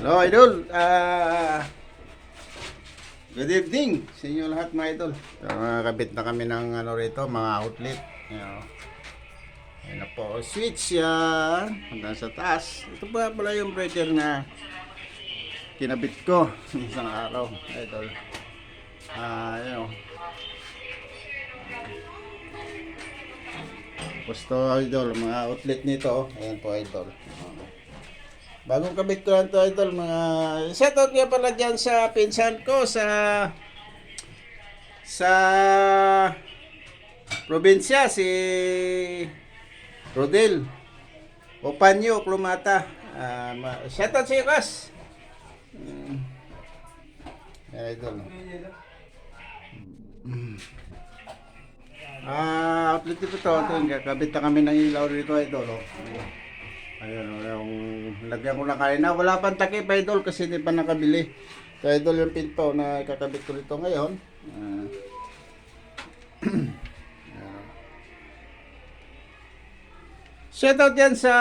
Hello, idol. Good evening sa inyo lahat mga idol. Nakakabit na kami ng ano rito, mga outlet. Ayan, ayan na po, switch yan. Hanggang sa taas. Ito pa pala yung breaker na kinabit ko isang araw, idol. Ayan o. Gusto idol, mga outlet nito. Ayan po idol. Bagong kabit ko lang to idol, mga shoutout nga pala dyan sa pinsan ko sa probinsya, si Rodel Opanyo Klumata. Shoutout sa iyo, Kas. Idol. Outlet ko to. Kakabit na kami ng ilaw dito idol. Ayun, yung lagyan ko na kanina. Wala pang takip idol kasi hindi pa nakabili. So idol yung pinto na kakabit ko rito ngayon. Shoutout dyan sa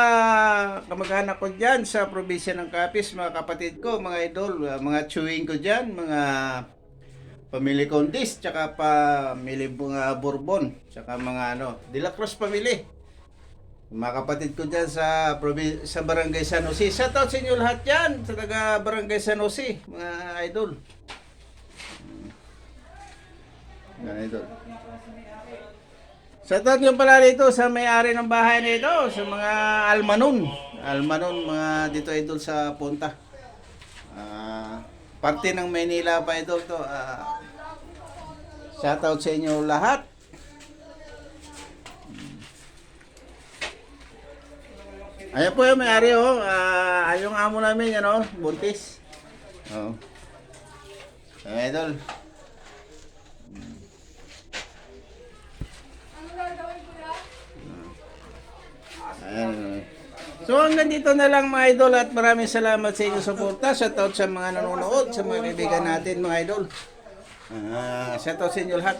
kamag-anak ko dyan sa probinsya ng Capiz, mga kapatid ko, mga idol, mga chewing ko dyan, mga pamilya Condis, tsaka pamilya mga Bourbon, tsaka mga De La Cruz pamilya. Mga kapatid ko dyan sa Barangay San Jose. Shoutout sa inyo lahat dyan sa taga Barangay San Jose, mga idol. Mga idol. Shoutout nyo pala dito sa may-ari ng bahay na ito, sa mga Almanon, mga dito idol sa Punta. Parte ng Maynila pa idol to. Shoutout sa inyo lahat. Ayan po yung may-ari yung amo namin yan buntis. Idol. Ayan. So hanggang dito na lang mga idol at maraming salamat sa inyong suporta. Shoutout sa mga nanonood, sa mga kaibigan natin mga idol. Shoutout sa inyo lahat.